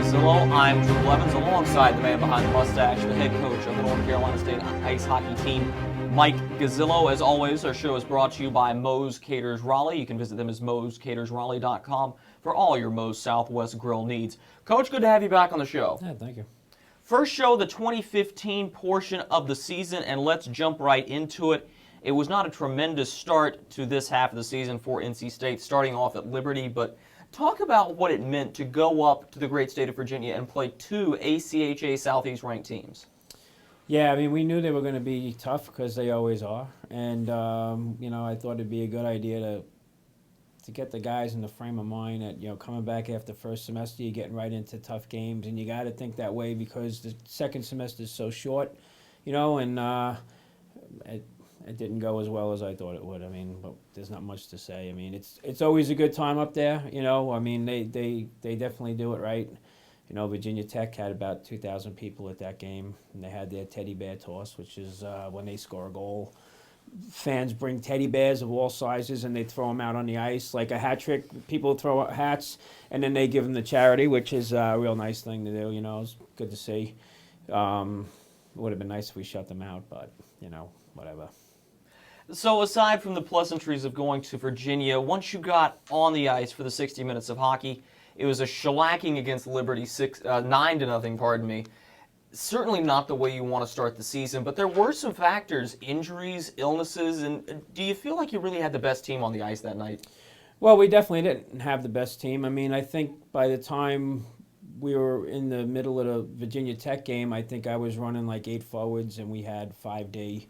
Gazzillo. I'm Drew Blevins alongside the man behind the mustache, the head coach of the North Carolina State ice hockey team, Mike Gazzillo. As always, our show is brought to you by Moe's Caters Raleigh. You can visit them as moescatersraleigh.com for all your Moe's Southwest grill needs. Coach, good to have you back on the show. Yeah, thank you. First show, the 2015 portion of the season, and let's jump right into it. It was not a tremendous start to this half of the season for NC State, starting off at Liberty, but talk about what it meant to go up to the great state of Virginia and play two ACHA Southeast ranked teams. Yeah, I mean, we knew they were going to be tough because they always are. And, I thought it'd be a good idea to get the guys in the frame of mind that, coming back after first semester, you're getting right into tough games. And you got to think that way because the second semester is so short, and it didn't go as well as I thought it would. I mean, but there's not much to say. I mean, it's always a good time up there, I mean, they definitely do it right. Virginia Tech had about 2,000 people at that game, and they had their teddy bear toss, which is when they score a goal. Fans bring teddy bears of all sizes, and they throw them out on the ice like a hat trick. People throw out hats, and then they give them to charity, which is a real nice thing to do. It's good to see. It would have been nice if we shut them out, but, whatever. So aside from the pleasantries of going to Virginia, once you got on the ice for the 60 minutes of hockey, it was a shellacking against Liberty, 9-0, pardon me. Certainly not the way you want to start the season, but there were some factors, injuries, illnesses, and do you feel like you really had the best team on the ice that night? Well, we definitely didn't have the best team. I mean, I think by the time we were in the middle of the Virginia Tech game, I think I was running like 8 forwards, and we had 5D.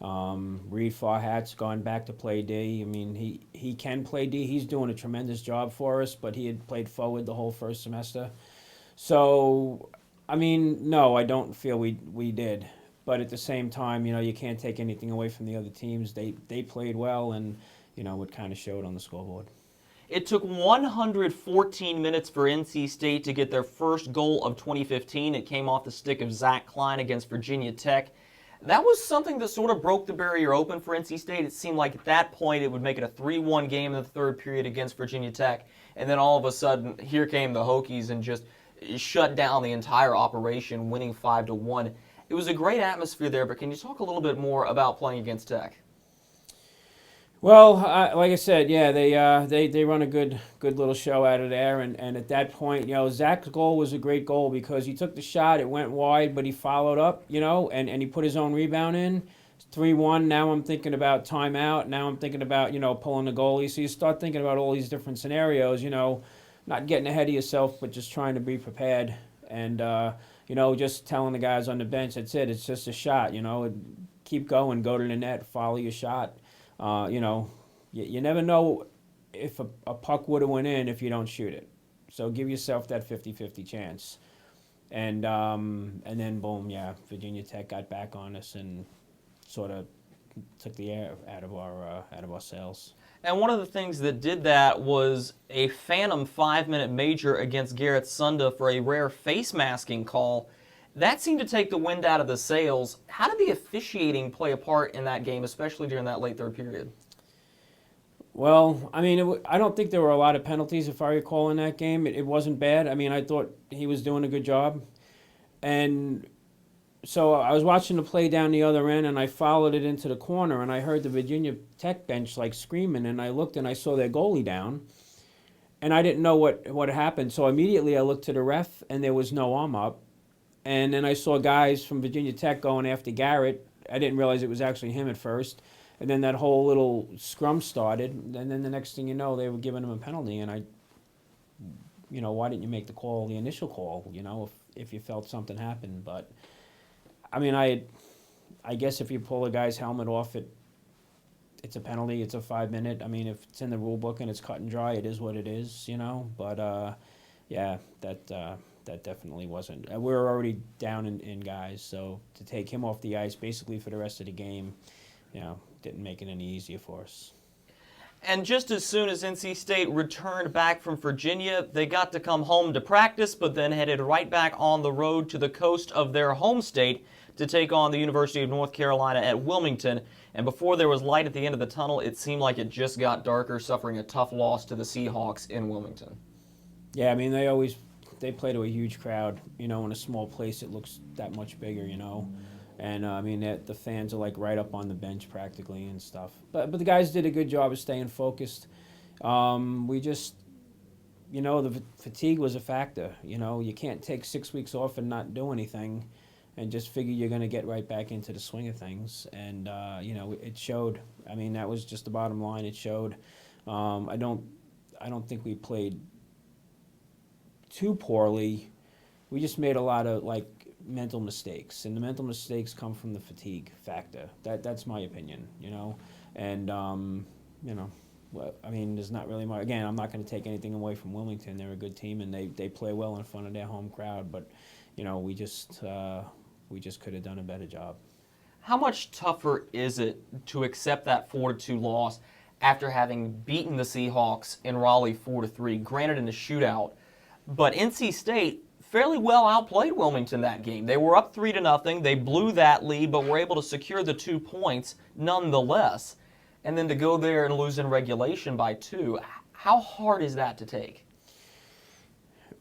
Reed Farhat's gone back to play D. I mean, he can play D. He's doing a tremendous job for us, but he had played forward the whole first semester. So, I mean, no, I don't feel we did. But at the same time, you can't take anything away from the other teams. They played well, and, it kind of showed on the scoreboard. It took 114 minutes for NC State to get their first goal of 2015. It came off the stick of Zach Klein against Virginia Tech. That was something that sort of broke the barrier open for NC State. It seemed like at that point it would make it a 3-1 game in the third period against Virginia Tech. And then all of a sudden, here came the Hokies and just shut down the entire operation, winning 5-1. It was a great atmosphere there, but can you talk a little bit more about playing against Tech? Well, like I said, yeah, they run a good little show out of there, and at that point, Zach's goal was a great goal because he took the shot, it went wide, but he followed up, and he put his own rebound in. 3-1. Now I'm thinking about timeout. Now I'm thinking about pulling the goalie. So you start thinking about all these different scenarios, not getting ahead of yourself, but just trying to be prepared, and just telling the guys on the bench, that's it. It's just a shot, keep going, go to the net, follow your shot. You never know if a puck would have went in if you don't shoot it. So give yourself that 50-50 chance. And then boom, yeah, Virginia Tech got back on us and sort of took the air out of our sails. And one of the things that did that was a phantom 5-minute major against Garrett Sunda for a rare face masking call. That seemed to take the wind out of the sails. How did the officiating play a part in that game, especially during that late third period? Well, I mean, I don't think there were a lot of penalties, if I recall, in that game. It wasn't bad. I mean, I thought he was doing a good job. And so I was watching the play down the other end, and I followed it into the corner, and I heard the Virginia Tech bench, screaming, and I looked, and I saw their goalie down. And I didn't know what happened. So immediately I looked to the ref, and there was no arm up. And then I saw guys from Virginia Tech going after Garrett. I didn't realize it was actually him at first. And then that whole little scrum started. And then the next thing you know, they were giving him a penalty. And why didn't you make the initial call, if you felt something happened? But, I mean, I guess if you pull a guy's helmet off, it's a penalty. It's a 5-minute. I mean, if it's in the rule book and it's cut and dry, it is what it is, But, yeah, that definitely wasn't. We were already down in guys, so to take him off the ice basically for the rest of the game, didn't make it any easier for us. And just as soon as NC State returned back from Virginia, they got to come home to practice, but then headed right back on the road to the coast of their home state to take on the University of North Carolina at Wilmington. And before there was light at the end of the tunnel, it seemed like it just got darker, suffering a tough loss to the Seahawks in Wilmington. Yeah, I mean, they always they play to a huge crowd. In a small place, it looks that much bigger. And I mean, the fans are like right up on the bench practically and stuff. But the guys did a good job of staying focused. We just, the fatigue was a factor. You can't take 6 weeks off and not do anything, and just figure you're going to get right back into the swing of things. And it showed. I mean, that was just the bottom line. It showed. I don't think we played too poorly. We just made a lot of mental mistakes, and the mental mistakes come from the fatigue factor. That's my opinion, and well, I mean, there's not really much. Again, I'm not going to take anything away from Wilmington. They're a good team, and they play well in front of their home crowd. But we just could have done a better job. How much tougher is it to accept that 4-2 loss after having beaten the Seahawks in Raleigh 4-3, granted in a shootout, but NC State fairly well outplayed Wilmington that game. They were up 3-0. They blew that lead, but were able to secure the 2 points nonetheless. And then to go there and lose in regulation by 2, how hard is that to take?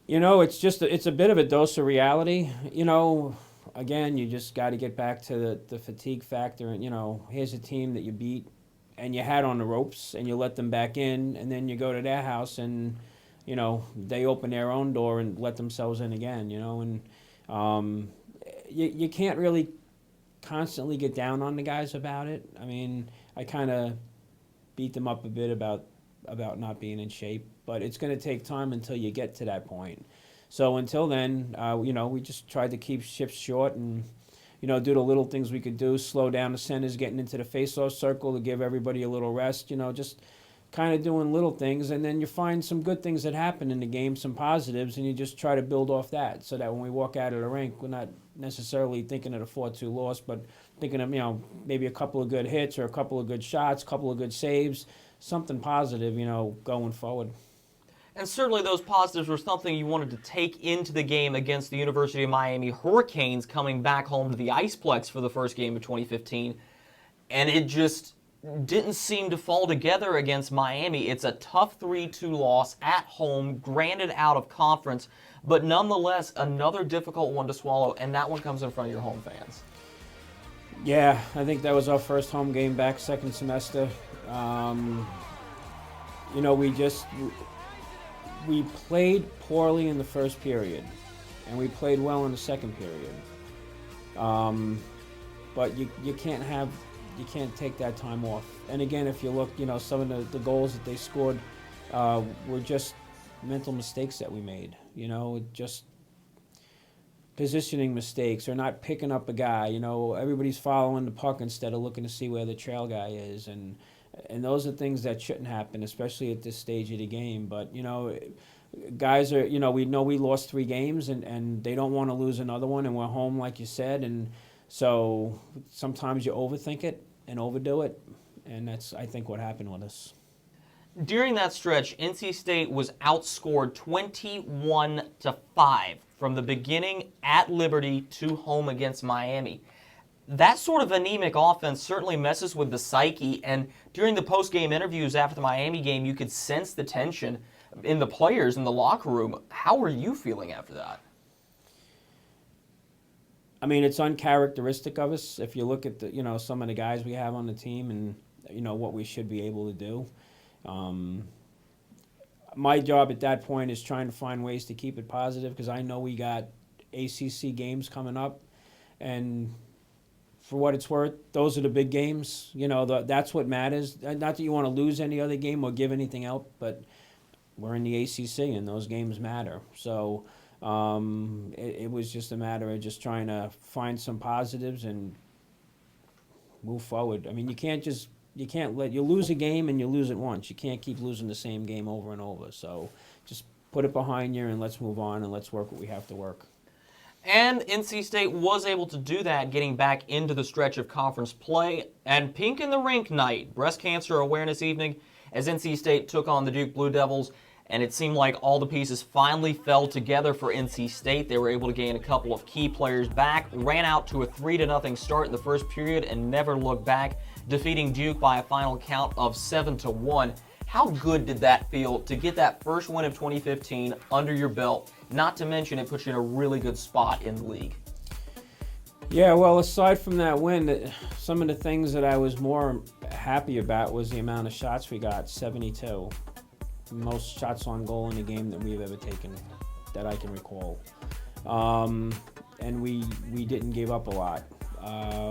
It's a bit of a dose of reality. Again, you just got to get back to the fatigue factor. And, here's a team that you beat and you had on the ropes, and you let them back in, and then you go to their house and, they open their own door and let themselves in again, and you can't really constantly get down on the guys about it. I mean, I kind of beat them up a bit about not being in shape, but it's going to take time until you get to that point. So until then, we just tried to keep shifts short and, do the little things we could do, slow down the centers getting into the face-off circle to give everybody a little rest, just kind of doing little things, and then you find some good things that happen in the game, some positives, and you just try to build off that so that when we walk out of the rink, we're not necessarily thinking of the 4-2 loss, but thinking of, maybe a couple of good hits or a couple of good shots, a couple of good saves, something positive, going forward. And certainly those positives were something you wanted to take into the game against the University of Miami Hurricanes coming back home to the Iceplex for the first game of 2015. And it just didn't seem to fall together against Miami. It's a tough 3-2 loss at home, granted out of conference, but nonetheless another difficult one to swallow, and that one comes in front of your home fans. Yeah, I think that was our first home game back second semester. We played poorly in the first period, and we played well in the second period. But you can't take that time off. And again, if you look, some of the goals that they scored were just mental mistakes that we made. Just positioning mistakes or not picking up a guy. Everybody's following the puck instead of looking to see where the trail guy is, and those are things that shouldn't happen, especially at this stage of the game. But guys are, we know we lost 3 games, and they don't want to lose another one, and we're home, like you said, and so sometimes you overthink it and overdo it, and that's, I think, what happened with us. During that stretch, NC State was outscored 21-5 from the beginning at Liberty to home against Miami. That sort of anemic offense certainly messes with the psyche, and during the post-game interviews after the Miami game, you could sense the tension in the players in the locker room. How were you feeling after that? I mean, it's uncharacteristic of us if you look at the, some of the guys we have on the team and, what we should be able to do. My job at that point is trying to find ways to keep it positive, because I know we got ACC games coming up, and for what it's worth, those are the big games. That's what matters. Not that you want to lose any other game or give anything out, but we're in the ACC, and those games matter. So it was just a matter of just trying to find some positives and move forward. I mean, you lose a game and you lose it once. You can't keep losing the same game over and over. So just put it behind you and let's move on and let's work what we have to work. And NC State was able to do that, getting back into the stretch of conference play. And Pink in the Rink night, Breast Cancer Awareness Evening, as NC State took on the Duke Blue Devils. And it seemed like all the pieces finally fell together for NC State. They were able to gain a couple of key players back, ran out to a 3-0 start in the first period, and never looked back, defeating Duke by a final count of 7-1. How good did that feel to get that first win of 2015 under your belt? Not to mention it puts you in a really good spot in the league. Yeah, well, aside from that win, some of the things that I was more happy about was the amount of shots we got, 72. Most shots on goal in a game that we've ever taken that I can recall. And we didn't give up a lot.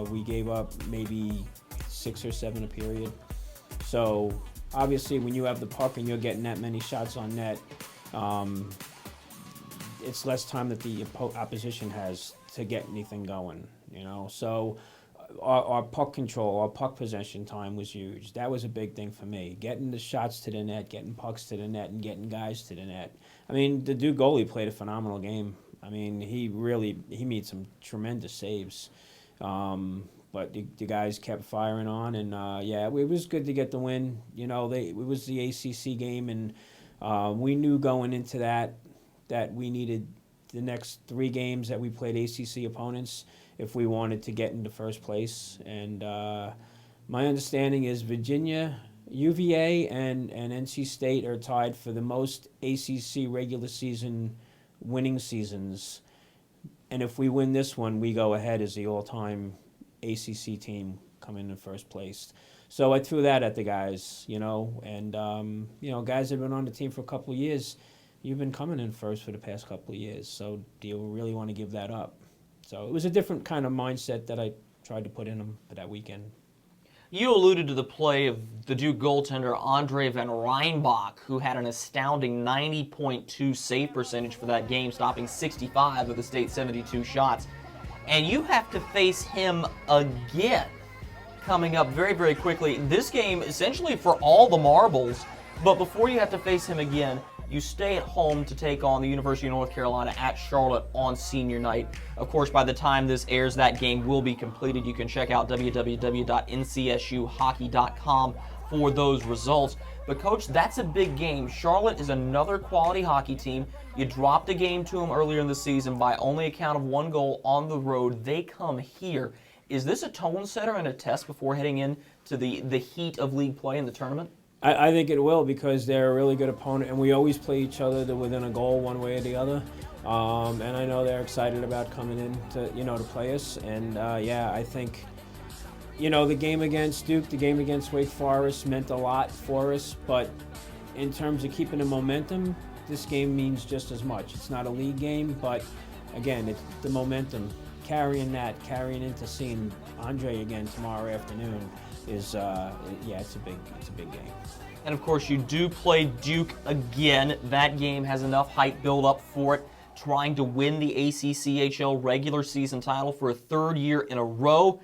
We gave up maybe 6 or 7 a period. So obviously when you have the puck and you're getting that many shots on net, it's less time that the opposition has to get anything going, you know. So our puck control, our puck possession time was huge. That was a big thing for me. Getting the shots to the net, getting pucks to the net, and getting guys to the net. I mean, the Duke goalie played a phenomenal game. I mean, he made some tremendous saves. But the guys kept firing on, and yeah, it was good to get the win. You know, it was the ACC game, and we knew going into that we needed the next 3 games that we played ACC opponents if we wanted to get into first place. And my understanding is Virginia, UVA, and NC State are tied for the most ACC regular season winning seasons. And if we win this one, we go ahead as the all-time ACC team coming in first place. So I threw that at the guys, you know, and you know, guys have been on the team for a couple of years. You've been coming in first for the past couple of years, so do you really want to give that up? So it was a different kind of mindset that I tried to put in them for that weekend. You alluded to the play of the Duke goaltender Andre Van Reinbach, who had an astounding 90.2 save percentage for that game, stopping 65 of the state's 72 shots. And you have to face him again coming up very, very quickly. This game essentially for all the marbles, but before you have to face him again, you stay at home to take on the University of North Carolina at Charlotte on senior night. Of course, by the time this airs, that game will be completed. You can check out www.ncsuhockey.com for those results. But, Coach, that's a big game. Charlotte is another quality hockey team. You dropped a game to them earlier in the season by only a count of 1 goal on the road. They come here. Is this a tone setter and a test before heading into the heat of league play in the tournament? I think it will, because they're a really good opponent, and we always play each other to within a goal one way or the other. And I know they're excited about coming in to play us. And yeah, I think the game against Duke, the game against Wake Forest meant a lot for us. But in terms of keeping the momentum, this game means just as much. It's not a league game, but again, it's the momentum. Carrying into seeing Andre again tomorrow afternoon is yeah, it's a big game. And of course, you do play Duke again. That game has enough hype build up for it, trying to win the ACCHL regular season title for a 3rd year in a row.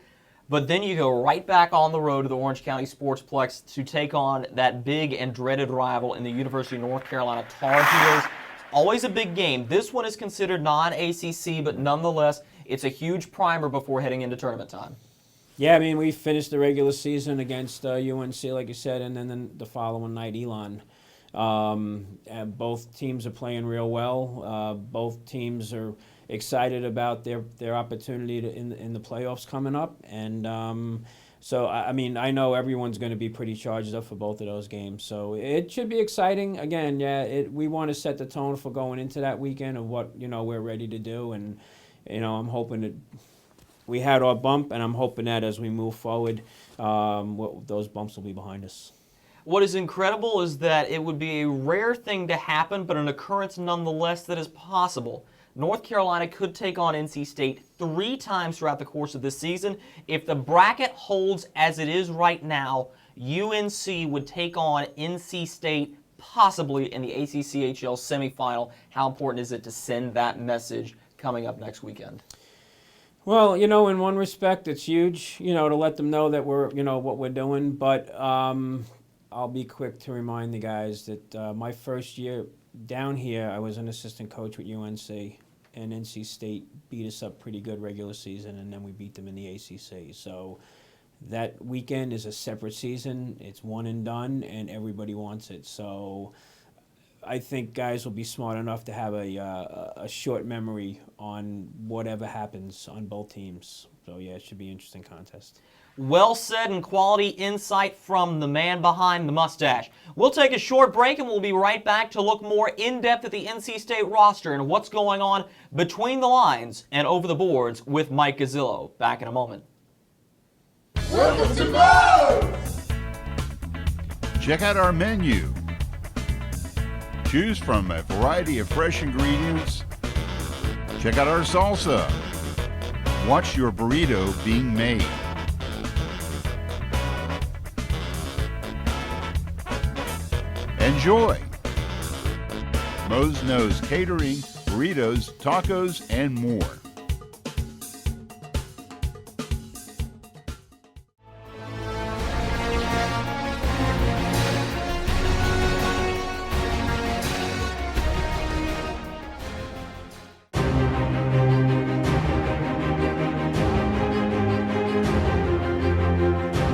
But then you go right back on the road to the Orange County Sportsplex to take on that big and dreaded rival in the University of North Carolina Tar Heels. Always a big game. This one is considered non-ACC, but nonetheless, it's a huge primer before heading into tournament time. Yeah, I mean, we finished the regular season against UNC, like you said, and then the following night, Elon. And both teams are playing real well. Both teams are excited about their opportunity in the playoffs coming up. And so, I mean, I know everyone's going to be pretty charged up for both of those games. So it should be exciting. Again, yeah, we want to set the tone for going into that weekend of what, we're ready to do. And, I'm hoping that we had our bump, and I'm hoping that as we move forward, those bumps will be behind us. What is incredible is that it would be a rare thing to happen, but an occurrence nonetheless that is possible. North Carolina could take on NC State 3 times throughout the course of this season. If the bracket holds as it is right now, UNC would take on NC State possibly in the ACCHL semifinal. How important is it to send that message coming up next weekend? Well, in one respect, it's huge, to let them know that we're, what we're doing. But I'll be quick to remind the guys that my first year down here, I was an assistant coach with UNC, and NC State beat us up pretty good regular season, and then we beat them in the ACC. So that weekend is a separate season. It's one and done, and everybody wants it. So I think guys will be smart enough to have a short memory on whatever happens on both teams. So yeah, it should be an interesting contest. Well said, and quality insight from the man behind the mustache. We'll take a short break and we'll be right back to look more in depth at the NC State roster and what's going on between the lines and over the boards with Mike Gazzillo. Back in a moment. Welcome to Moe's! Check out our menu. Choose from a variety of fresh ingredients. Check out our salsa. Watch your burrito being made. Enjoy. Moe's knows catering, burritos, tacos, and more.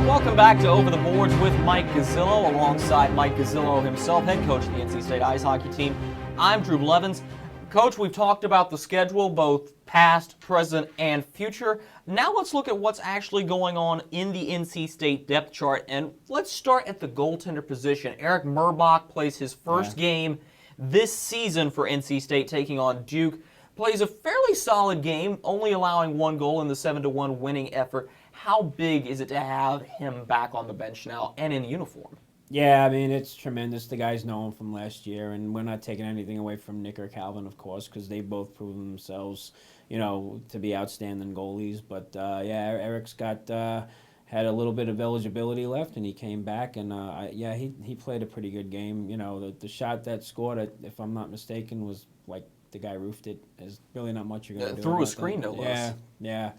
Welcome back to Over the Boards with Mike Gazzillo, alongside Mike Gazzillo himself, head coach of the NC State ice hockey team. I'm Drew Blevins. Coach, we've talked about the schedule, both past, present, and future. Now let's look at what's actually going on in the NC State depth chart, and let's start at the goaltender position. Eric Murbach plays his first game this season for NC State, taking on Duke. Plays a fairly solid game, only allowing one goal in the 7-1 winning effort. How big is it to have him back on the bench now and in uniform? Yeah, I mean, it's tremendous. The guys know him from last year, and we're not taking anything away from Nick or Calvin, of course, because they've both proven themselves, to be outstanding goalies. But, Eric's got had a little bit of eligibility left, and he came back, and, he played a pretty good game. The shot that scored, if I'm not mistaken, was like the guy roofed it. There's really not much you're going to do. Through a screen, no less. Yeah.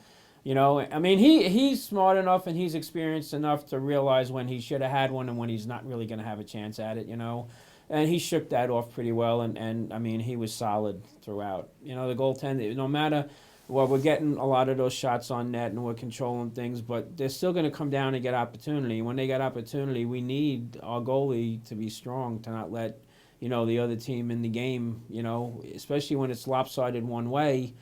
He's smart enough and he's experienced enough to realize when he should have had one and when he's not really going to have a chance at it, And he shook that off pretty well, and he was solid throughout. The goaltender, no matter, we're getting a lot of those shots on net and we're controlling things, but they're still going to come down and get opportunity. When they get opportunity, we need our goalie to be strong, to not let, the other team in the game, especially when it's lopsided one way.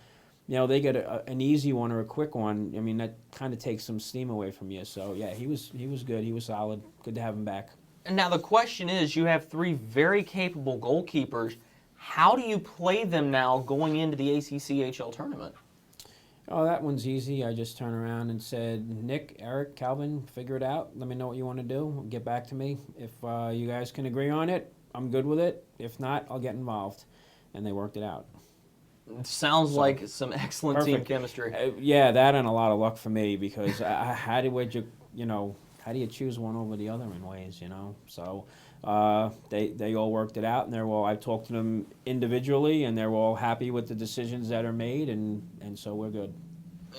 They get an easy one or a quick one. That kind of takes some steam away from you. So, yeah, he was good. He was solid. Good to have him back. And now the question is, you have three very capable goalkeepers. How do you play them now going into the ACCHL tournament? Oh, that one's easy. I just turned around and said, Nick, Eric, Calvin, figure it out. Let me know what you want to do. Get back to me. If you guys can agree on it, I'm good with it. If not, I'll get involved. And they worked it out. Sounds like some excellent team chemistry. That and a lot of luck for me, because how do you choose one over the other in ways, So they all worked it out, and I've talked to them individually, and they're all happy with the decisions that are made, and so we're good.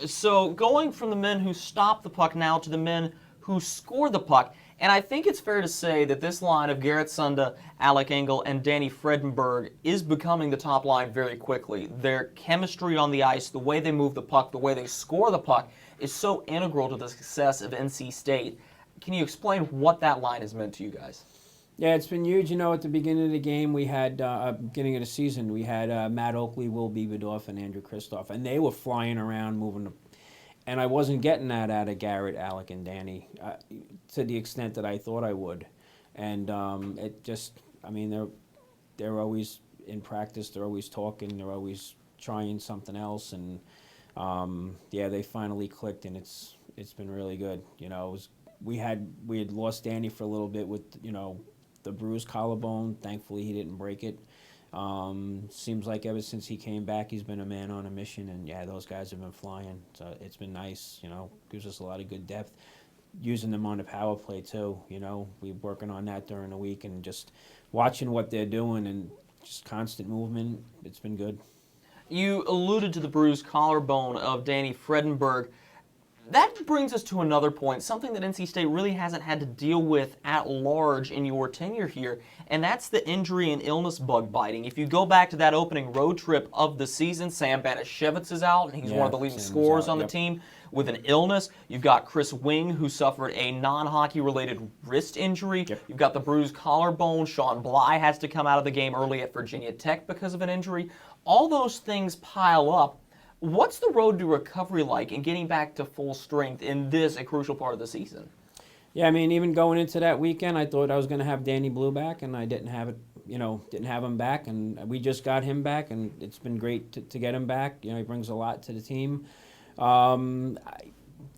So going from the men who stop the puck now to the men who score the puck, and I think it's fair to say that this line of Garrett Sunda, Alec Engel, and Danny Fredenberg is becoming the top line very quickly. Their chemistry on the ice, the way they move the puck, the way they score the puck, is so integral to the success of NC State. Can you explain what that line has meant to you guys? Yeah, it's been huge. At the beginning of the game, we had, beginning of the season, we had Matt Oakley, Will Bieberdorf, and Andrew Kristoff, and they were flying around, moving the. And I wasn't getting that out of Garrett, Alec, and Danny to the extent that I thought I would. And it just, they're always in practice, they're always talking, they're always trying something else. And they finally clicked, and it's been really good. We had lost Danny for a little bit with, the bruised collarbone. Thankfully, he didn't break it. Seems like ever since he came back, he's been a man on a mission, and those guys have been flying. So it's been nice, gives us a lot of good depth. Using them on the power play too, we're working on that during the week, and just watching what they're doing and just constant movement. It's been good. You alluded to the bruised collarbone of Danny Fredenberg. That brings us to another point, something that NC State really hasn't had to deal with at large in your tenure here, and that's the injury and illness bug biting. If you go back to that opening road trip of the season, Sam Banashevitz is out, and he's one of the leading Sam was scorers out, on the yep. team with an illness. You've got Chris Wing, who suffered a non-hockey related wrist injury. Yep. You've got the bruised collarbone. Sean Bly has to come out of the game early at Virginia Tech because of an injury. All those things pile up. What's the road to recovery like in getting back to full strength in this, a crucial part of the season? Yeah, I mean, even going into that weekend, I thought I was going to have Danny Blue back, and I didn't have it. Didn't have him back, and we just got him back, and it's been great to get him back. He brings a lot to the team.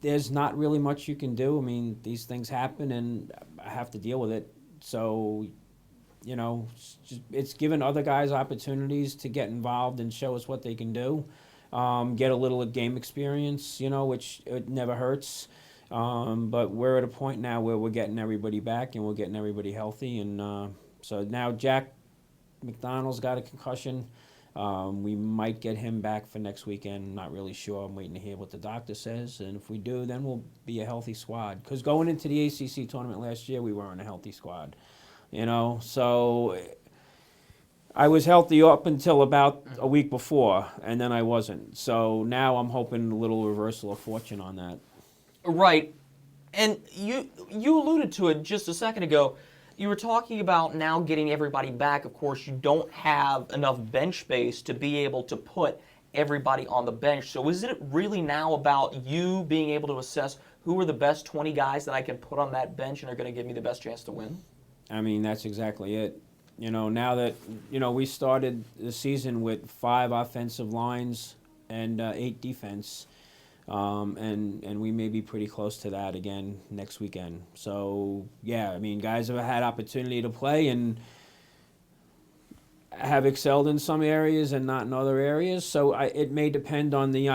There's not really much you can do. I mean, these things happen, and I have to deal with it. So, it's given other guys opportunities to get involved and show us what they can do. Get a little game experience, which it never hurts. But we're at a point now where we're getting everybody back and we're getting everybody healthy. And so now Jack McDonald's got a concussion. We might get him back for next weekend. Not really sure. I'm waiting to hear what the doctor says. And if we do, then we'll be a healthy squad. Because going into the ACC tournament last year, we weren't a healthy squad. So I was healthy up until about a week before, and then I wasn't. So now I'm hoping a little reversal of fortune on that. Right. And you alluded to it just a second ago. You were talking about now getting everybody back. Of course, you don't have enough bench space to be able to put everybody on the bench. So is it really now about you being able to assess who are the best 20 guys that I can put on that bench and are going to give me the best chance to win? I mean, that's exactly it. Now that, we started the season with 5 offensive lines and 8 defense, and we may be pretty close to that again next weekend. So, yeah, I mean, guys have had opportunity to play and have excelled in some areas and not in other areas. So it may depend on the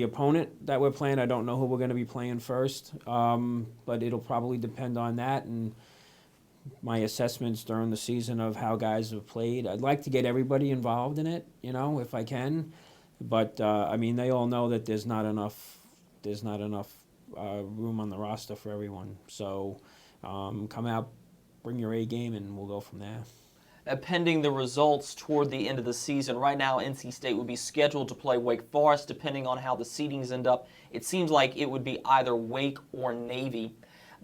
opponent that we're playing. I don't know who we're going to be playing first, but it'll probably depend on that and my assessments during the season of how guys have played. I'd like to get everybody involved in it, if I can. But I mean, they all know that there's not enough room on the roster for everyone. So come out, bring your A game, and we'll go from there. Pending the results toward the end of the season, right now NC State would be scheduled to play Wake Forest. Depending on how the seedings end up, it seems like it would be either Wake or Navy.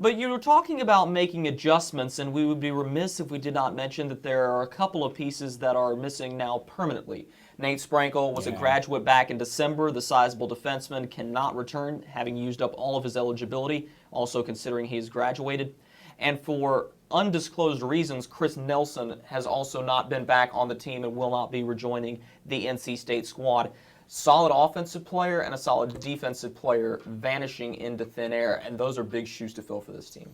But you were talking about making adjustments, and we would be remiss if we did not mention that there are a couple of pieces that are missing now permanently. Nate Sprankle was a graduate back in December. The sizable defenseman cannot return, having used up all of his eligibility, also considering he's graduated. And for undisclosed reasons, Chris Nelson has also not been back on the team and will not be rejoining the NC State squad. Solid offensive player and a solid defensive player vanishing into thin air, and those are big shoes to fill for this team.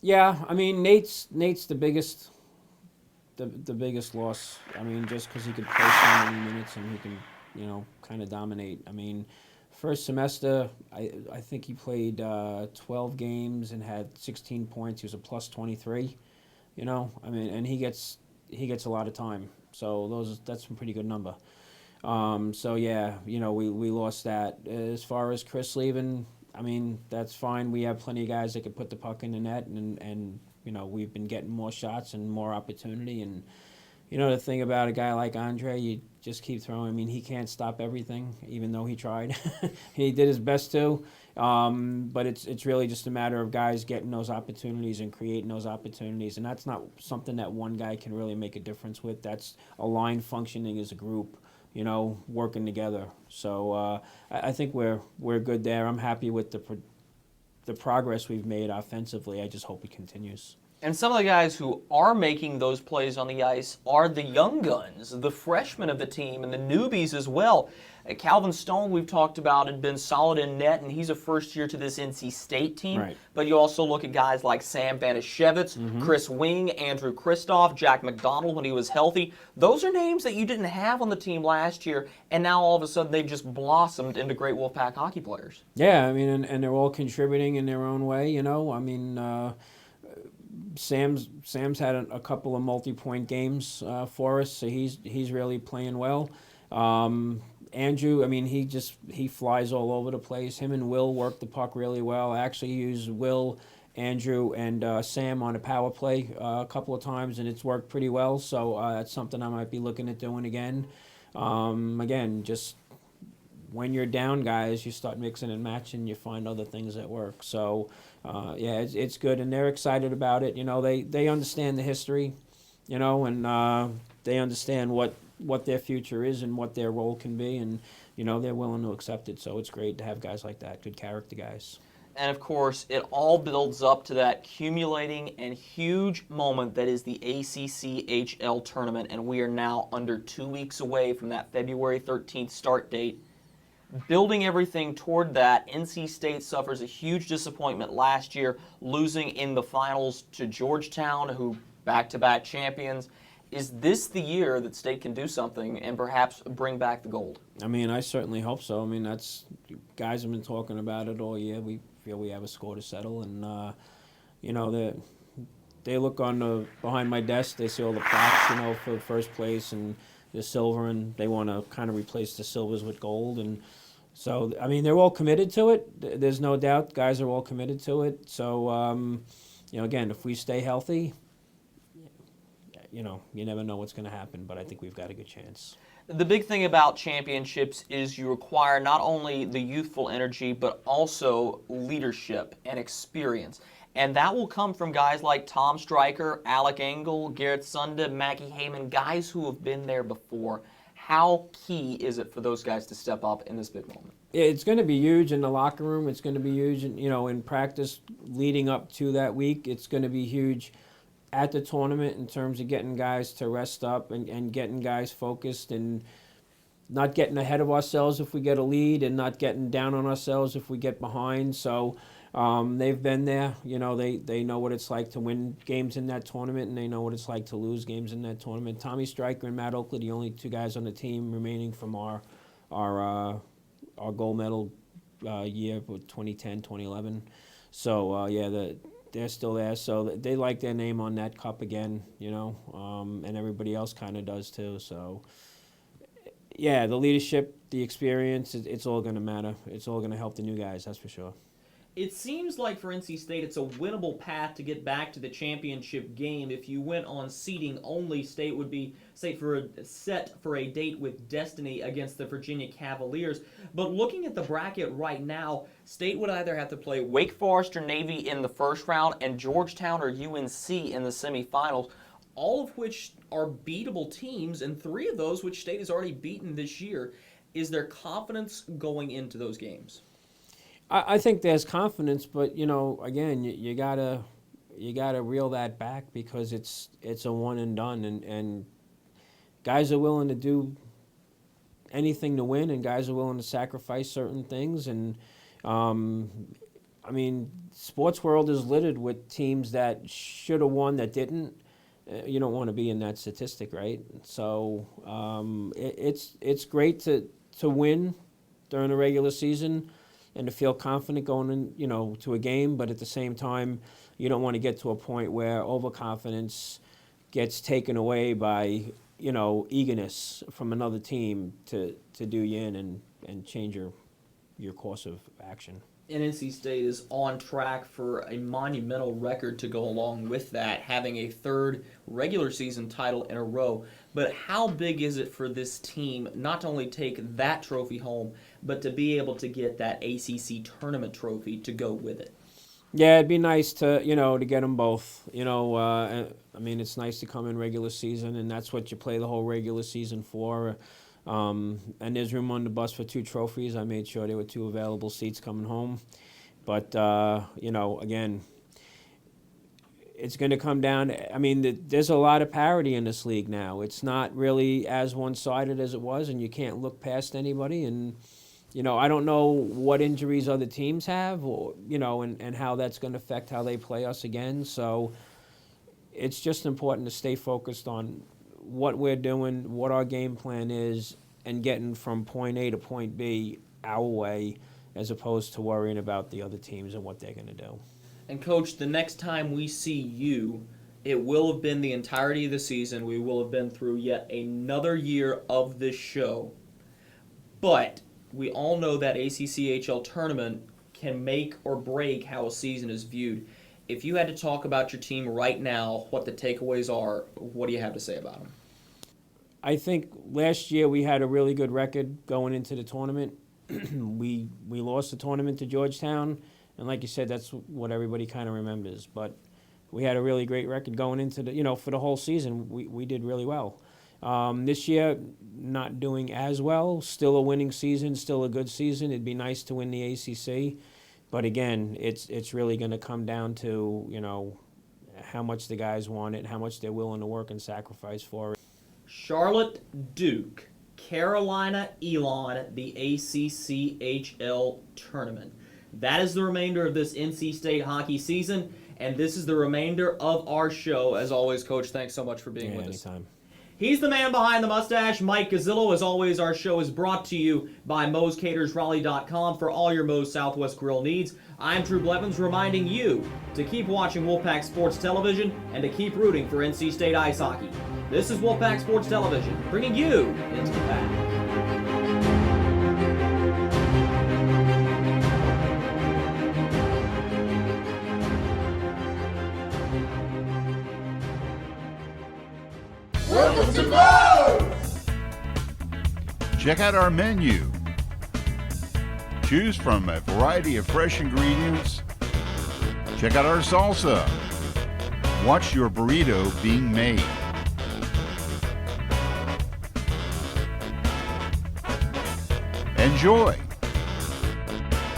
Yeah, I mean, Nate's the biggest loss. I mean, just because he could play so many minutes and he can, kind of dominate. I mean, first semester, I think he played 12 games and had 16 points. He was a plus 23. I mean, and he gets a lot of time. So that's a pretty good number. So yeah, we lost that. As far as Chris leaving, I mean, that's fine. We have plenty of guys that could put the puck in the net, and we've been getting more shots and more opportunity. And the thing about a guy like Andre, you just keep throwing. I mean, he can't stop everything, even though he tried. He did his best to. But it's really just a matter of guys getting those opportunities and creating those opportunities, and that's not something that one guy can really make a difference with. That's a line functioning as a group, working together. So I think we're good there. I'm happy with the progress we've made offensively. I just hope it continues. And some of the guys who are making those plays on the ice are the young guns, the freshmen of the team, and the newbies as well. Calvin Stone, we've talked about, had been solid in net, and he's a first year to this NC State team. Right. But you also look at guys like Sam Banashevitz, Chris Wing, Andrew Kristoff, Jack McDonald when he was healthy. Those are names that you didn't have on the team last year, and now all of a sudden they've just blossomed into great Wolfpack hockey players. Yeah, I mean, and they're all contributing in their own way, I mean, Sam's had a couple of multi-point games for us, so he's really playing well. Andrew, I mean, he flies all over the place. Him and Will work the puck really well. I actually used Will, Andrew, and Sam on a power play a couple of times, and it's worked pretty well. So that's something I might be looking at doing again. Again, just when you're down, guys, you start mixing and matching. You find other things that work. So yeah, it's good, and they're excited about it. You know, they understand the history, you know, and they understand what their future is and what their role can be, and you know they're willing to accept it. So it's great to have guys like that, good character guys. And of course, it all builds up to that accumulating and huge moment that is the ACCHL tournament, and we are now under 2 weeks away from that February 13th start date. Building everything toward that, NC State suffers a huge disappointment last year, losing in the finals to Georgetown, who back-to-back champions. Is this the year that State can do something and perhaps bring back the gold? I mean, I certainly hope so. I mean, guys have been talking about it all year. We feel we have a score to settle, and you know, they look behind my desk. They see all the plaques, you know, for first place and the silver, and they want to kind of replace the silvers with gold. And so, I mean, they're all committed to it. There's no doubt. Guys are all committed to it. So, you know, again, if we stay healthy, you know, you never know what's going to happen, but I think we've got a good chance. The big thing about championships is you require not only the youthful energy, but also leadership and experience. And that will come from guys like Tom Stryker, Alec Engel, Garrett Sunda, Mackie Heyman, guys who have been there before. How key is it for those guys to step up in this big moment? It's going to be huge in the locker room. It's going to be huge, you know, in practice leading up to that week. It's going to be huge at the tournament in terms of getting guys to rest up and getting guys focused and not getting ahead of ourselves if we get a lead and not getting down on ourselves if we get behind. So they've been there. You know, they know what it's like to win games in that tournament, and they know what it's like to lose games in that tournament. Tommy Stryker and Matt Oakley, the only two guys on the team remaining from our gold medal year, 2010, 2011. So, yeah, they're still there, so they like their name on that cup again, you know, and everybody else kind of does too. So, yeah, the leadership, the experience, it's all going to matter. It's all going to help the new guys, that's for sure. It seems like for NC State it's a winnable path to get back to the championship game. If you went on seeding only, State would be set for a date with Destiny against the Virginia Cavaliers. But looking at the bracket right now, State would either have to play Wake Forest or Navy in the first round and Georgetown or UNC in the semifinals, all of which are beatable teams, and three of those which State has already beaten this year. Is there confidence going into those games? I think there's confidence, but you know, again, you gotta reel that back because it's a one and done, and guys are willing to do anything to win, and guys are willing to sacrifice certain things, and I mean, sports world is littered with teams that should have won that didn't. You don't want to be in that statistic, right? So it's great to win during the regular season and to feel confident going in, you know, to a game, but at the same time, you don't want to get to a point where overconfidence gets taken away by, you know, eagerness from another team to do you in and change your course of action. And NC State is on track for a monumental record to go along with that, having a third regular season title in a row. But how big is it for this team not to only take that trophy home, but to be able to get that ACC tournament trophy to go with it? Yeah, it'd be nice to, you know, to get them both. You know, I mean, it's nice to come in regular season, and that's what you play the whole regular season for. And there's room on the bus for 2 trophies. I made sure there were 2 available seats coming home. But, you know, again, it's going to come down. I mean, there's a lot of parity in this league now. It's not really as one-sided as it was, and you can't look past anybody. And, you know, I don't know what injuries other teams have, or, you know, and how that's going to affect how they play us again. So it's just important to stay focused on what we're doing, what our game plan is, and getting from point A to point B our way, as opposed to worrying about the other teams and what they're going to do. And Coach, the next time we see you, it will have been the entirety of the season. We will have been through yet another year of this show. But we all know that ACCHL tournament can make or break how a season is viewed. If you had to talk about your team right now, what the takeaways are, what do you have to say about them? I think last year we had a really good record going into the tournament. we lost the tournament to Georgetown, and like you said, that's what everybody kind of remembers. But we had a really great record going into the, for the whole season. We did really well. This year, not doing as well. Still a winning season, still a good season. It'd be nice to win the ACC, but again, it's really going to come down to how much the guys want it, how much they're willing to work and sacrifice for it. Charlotte, Duke, Carolina, Elon, the ACCHL tournament. That is the remainder of this NC State hockey season, and this is the remainder of our show. As always, Coach, thanks so much for being with us. Anytime. He's the man behind the mustache, Mike Gazzillo. As always, our show is brought to you by Moe'sCatersRaleigh.com for all your Moe's Southwest Grill needs. I'm Drew Blevins, reminding you to keep watching Wolfpack Sports Television and to keep rooting for NC State ice hockey. This is Wolfpack Sports Television, bringing you into the pack. Welcome to Moe's! Check out our menu. Choose from a variety of fresh ingredients. Check out our salsa. Watch your burrito being made. Enjoy!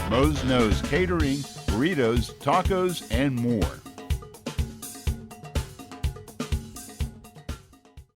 Moe's Nose Catering, burritos, tacos, and more.